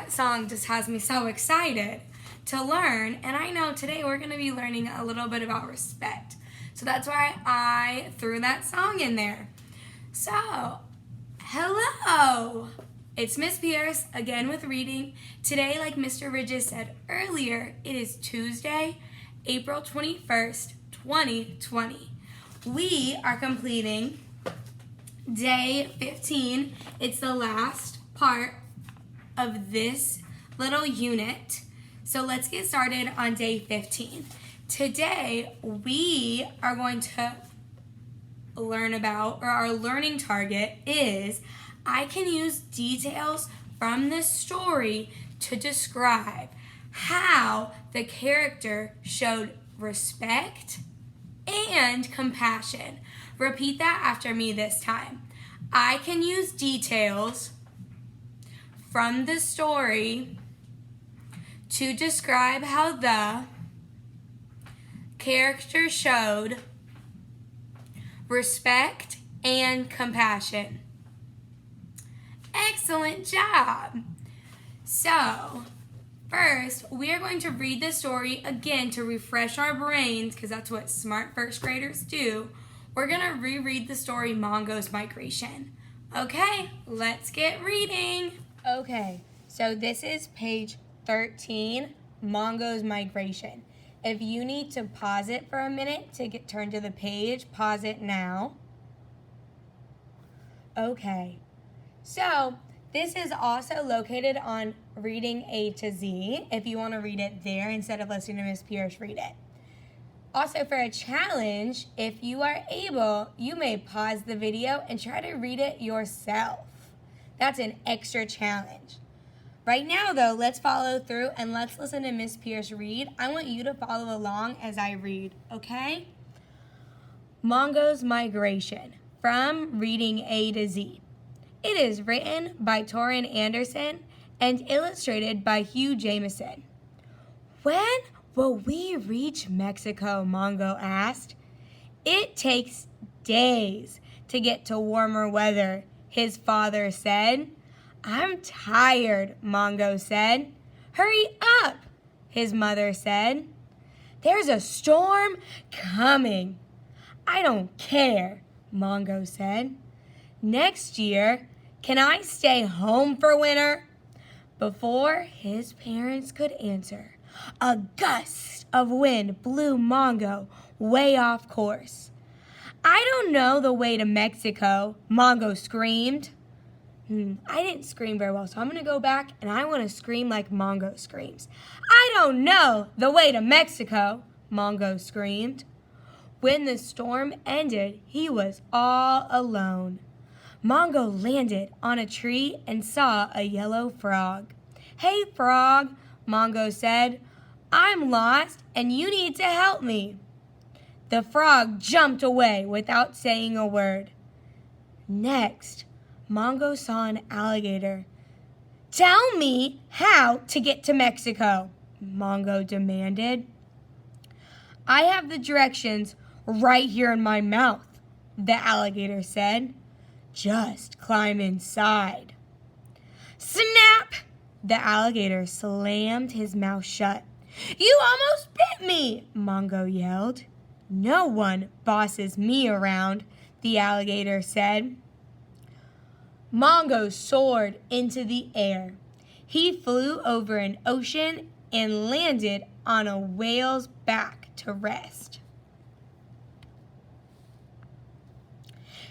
that song just has me so excited to learn. And I know today we're going to be learning a little bit about respect. So that's why I threw that song in there. So, hello! It's Miss Pierce again with reading. Today, like Mr. Ridges said earlier, it is Tuesday, April 21st, 2020. We are completing day 15. It's the last part of this little unit. So let's get started on day 15. Today, we are going to learn about, or our learning target is, I can use details from this story to describe how the character showed respect and compassion. Repeat that after me this time. I can use details from the story to describe how the character showed respect and compassion. Excellent job. So, first, we are going to read the story again to refresh our brains, because that's what smart first graders do. We're going to reread the story Mongo's Migration. Okay, let's get reading. Okay, so this is page 13, Mongo's Migration. If you need to pause it for a minute to turn to the page, pause it now. Okay, so this is also located on Reading A to Z, if you want to read it there instead of listening to Miss Pierce read it. Also, for a challenge, if you are able, you may pause the video and try to read it yourself. That's an extra challenge. Right now, though, let's follow through and let's listen to Miss Pierce read. I want you to follow along as I read, okay? Mongo's Migration, from Reading A to Z. It is written by Torrin Anderson and illustrated by Hugh Jameson. When will we reach Mexico? Mongo asked. It takes days to get to warmer weather, his father said. I'm tired, Mongo said. Hurry up, his mother said. There's a storm coming. I don't care, Mongo said. Next year, can I stay home for winter? Before his parents could answer, a gust of wind blew Mongo way off course. I don't know the way to Mexico, Mongo screamed. I didn't scream very well, so I'm going to go back and I want to scream like Mongo screams. I don't know the way to Mexico, Mongo screamed. When the storm ended, he was all alone. Mongo landed on a tree and saw a yellow frog. Hey, frog, Mongo said. I'm lost and you need to help me. The frog jumped away without saying a word. Next, Mongo saw an alligator. Tell me how to get to Mexico, Mongo demanded. I have the directions right here in my mouth, the alligator said. Just climb inside. Snap! The alligator slammed his mouth shut. You almost bit me, Mongo yelled. No one bosses me around, the alligator said. Mongo soared into the air. He flew over an ocean and landed on a whale's back to rest.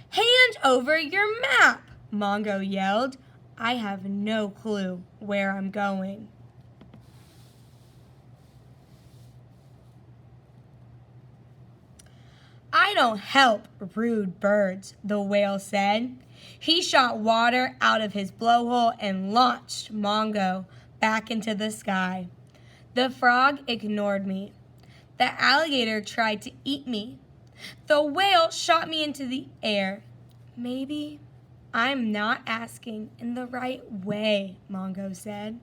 Hand over your map, Mongo yelled. I have no clue where I'm going. I don't help rude birds, the whale said. He shot water out of his blowhole and launched Mongo back into the sky. The frog ignored me. The alligator tried to eat me. The whale shot me into the air. Maybe I'm not asking in the right way, Mongo said.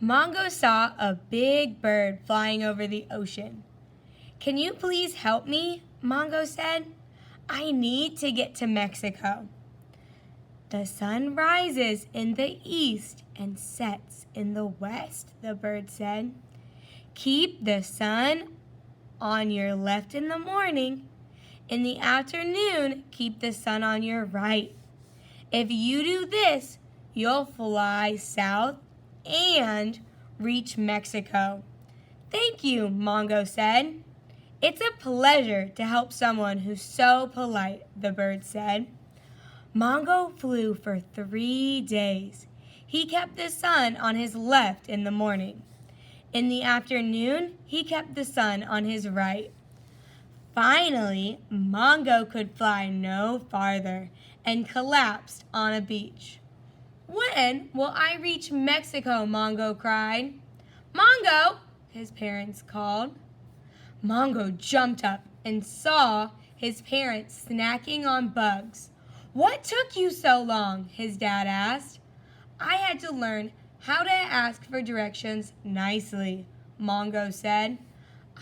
Mongo saw a big bird flying over the ocean. Can you please help me? Mongo said. I need to get to Mexico. The sun rises in the east and sets in the west, the bird said. Keep the sun on your left in the morning. In the afternoon, keep the sun on your right. If you do this, you'll fly south and reach Mexico. Thank you, Mongo said. It's a pleasure to help someone who's so polite, the bird said. Mongo flew for 3 days. He kept the sun on his left in the morning. In the afternoon, he kept the sun on his right. Finally, Mongo could fly no farther and collapsed on a beach. When will I reach Mexico? Mongo cried. Mongo, his parents called. Mongo jumped up and saw his parents snacking on bugs. What took you so long? His dad asked. I had to learn how to ask for directions nicely, Mongo said.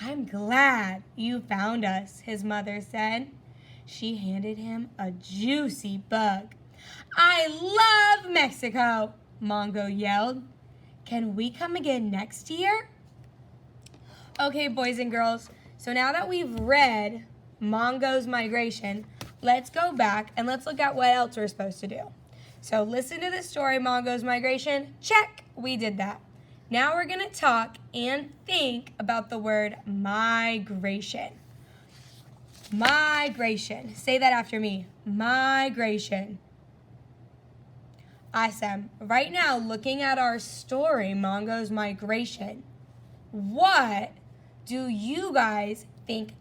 I'm glad you found us, his mother said. She handed him a juicy bug. I love Mexico, Mongo yelled. Can we come again next year? Okay, boys and girls, so now that we've read Mongo's migration, let's go back and let's look at what else we're supposed to do. So listen to the story, Mongo's migration. Check, we did that. Now we're going to talk and think about the word migration. Migration. Say that after me. Migration. Awesome. Right now, looking at our story, Mongo's migration, what do you guys think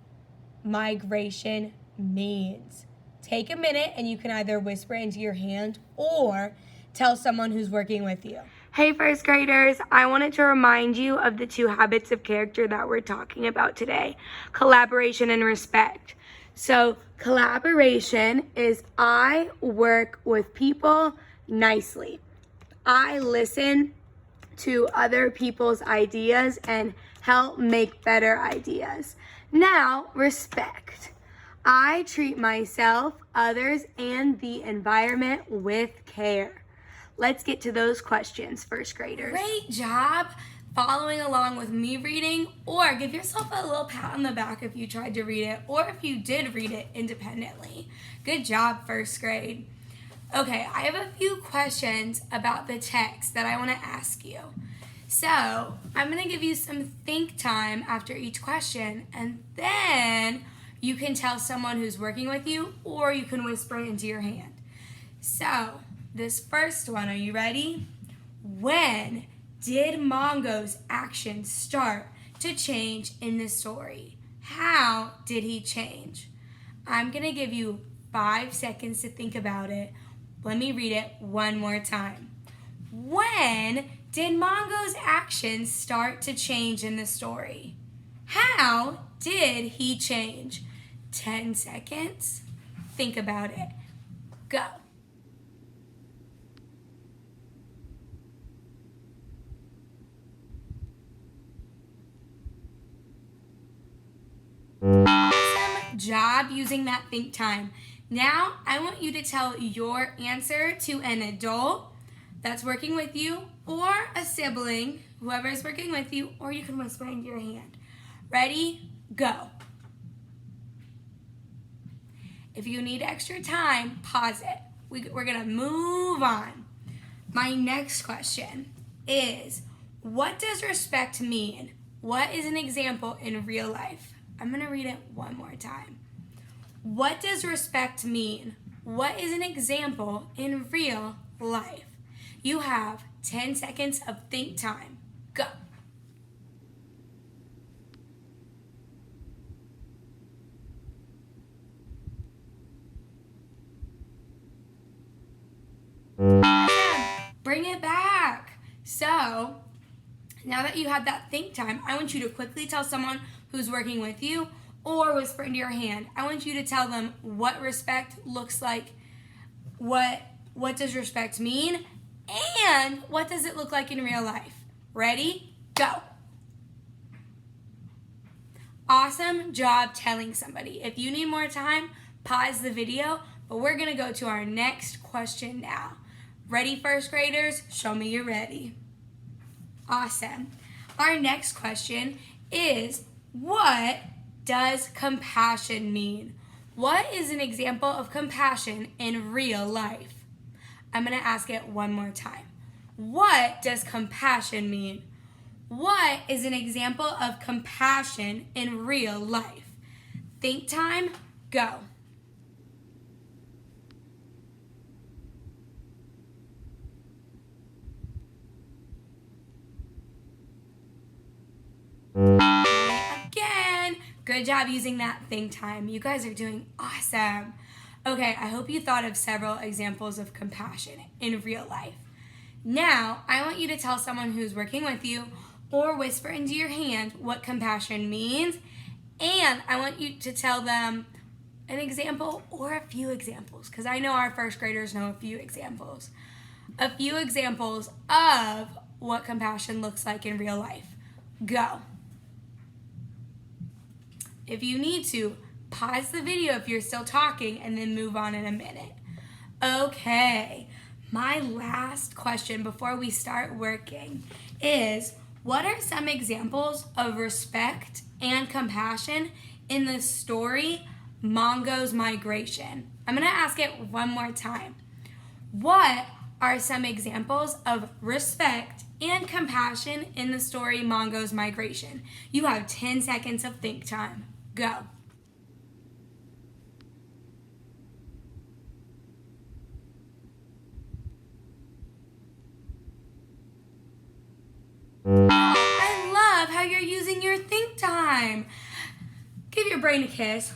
migration means? Take a minute and you can either whisper into your hand or tell someone who's working with you. Hey first graders, I wanted to remind you of the 2 habits of character that we're talking about today, collaboration and respect. So collaboration is I work with people nicely. I listen to other people's ideas and help make better ideas. Now, respect. I treat myself, others, and the environment with care. Let's get to those questions, first graders. Great job following along with me reading, or give yourself a little pat on the back if you tried to read it, or if you did read it independently. Good job, first grade. Okay, I have a few questions about the text that I want to ask you. So, I'm going to give you some think time after each question, and then you can tell someone who's working with you, or you can whisper it into your hand. So, this first one, are you ready? When did Mongo's actions start to change in the story? How did he change? I'm going to give you 5 seconds to think about it. Let me read it one more time. When did Mongo's actions start to change in the story? How did he change? 10 seconds. Think about it. Go. Awesome job using that think time. Now, I want you to tell your answer to an adult that's working with you, or a sibling, whoever is working with you, or you can whisper into your hand. Ready? Go. If you need extra time, pause it. We're going to move on. My next question is, what does respect mean? What is an example in real life? I'm going to read it one more time. What does respect mean? What is an example in real life? You have 10 seconds of think time. Go. Bring it back. So, now that you had that think time, I want you to quickly tell someone who's working with you, or whisper into your hand. I want you to tell them what respect looks like, what does respect mean, and what does it look like in real life. Ready? Go. Awesome job telling somebody. If you need more time, pause the video, But we're going to go to our next question now. Ready, first graders? Show me you're ready. Awesome. Our next question is, what does compassion mean? What is an example of compassion in real life? I'm going to ask it one more time. What does compassion mean? What is an example of compassion in real life? Think time, go. Again, good job using that think time. You guys are doing awesome. Okay, I hope you thought of several examples of compassion in real life. Now, I want you to tell someone who's working with you or whisper into your hand what compassion means, and I want you to tell them an example or a few examples, because I know our first graders know a few examples. A few examples of what compassion looks like in real life. Go. If you need to, pause the video if you're still talking and then move on in a minute. Okay, my last question before we start working is, what are some examples of respect and compassion in the story Mongo's Migration? I'm going to ask it one more time. What are some examples of respect and compassion in the story Mongo's Migration? You have 10 seconds of think time. Go. I love how you're using your think time. Give your brain a kiss.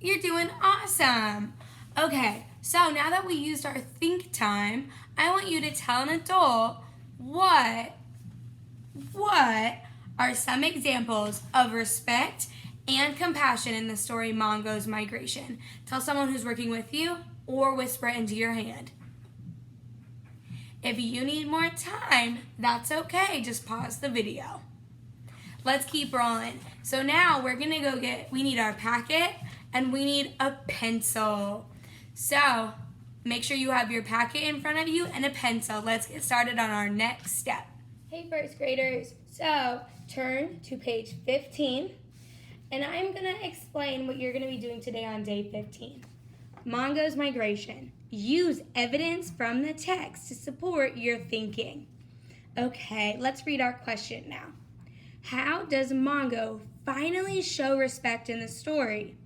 You're doing awesome. Okay, so now that we used our think time, I want you to tell an adult what are some examples of respect and compassion in the story Mongo's Migration. Tell someone who's working with you or whisper into your hand. If you need more time, that's okay. Just pause the video. Let's keep rolling. So now we're gonna we need our packet and we need a pencil. So make sure you have your packet in front of you and a pencil. Let's get started on our next step. Hey first graders, so turn to page 15 and I'm gonna explain what you're gonna be doing today on day 15. Mongo's Migration. Use evidence from the text to support your thinking. Okay, let's read our question now. How does Mongo finally show respect in the story?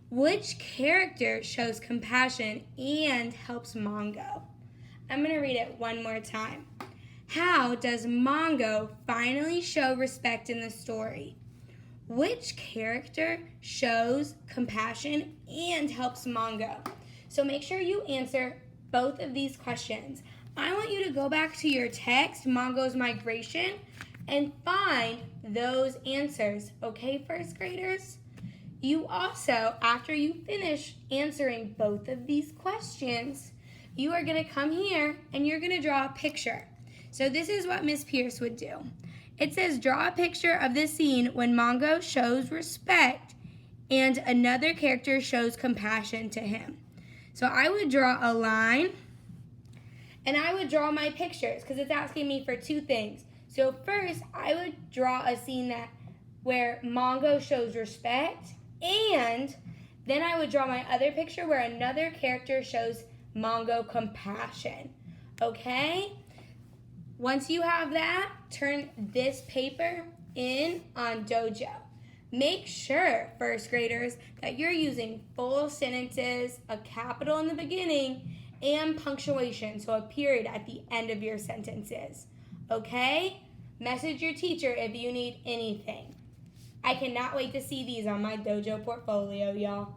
Which character shows compassion and helps Mongo? I'm going to read it one more time. How does Mongo finally show respect in the story? Which character shows compassion and helps Mongo? So make sure you answer both of these questions. I want you to go back to your text, Mongo's Migration, and find those answers. Okay, first graders? You also, after you finish answering both of these questions, you are going to come here and you're going to draw a picture. So this is what Miss Pierce would do. It says, draw a picture of the scene when Mongo shows respect and another character shows compassion to him. So I would draw a line and I would draw my pictures because it's asking me for two things. So first, I would draw a scene where Mongo shows respect, and then I would draw my other picture where another character shows Mongo compassion. Okay? Once you have that, turn this paper in on Dojo. Make sure, first graders, that you're using full sentences, a capital in the beginning, and punctuation, so a period at the end of your sentences. Okay? Message your teacher if you need anything. I cannot wait to see these on my Dojo Portfolio, y'all.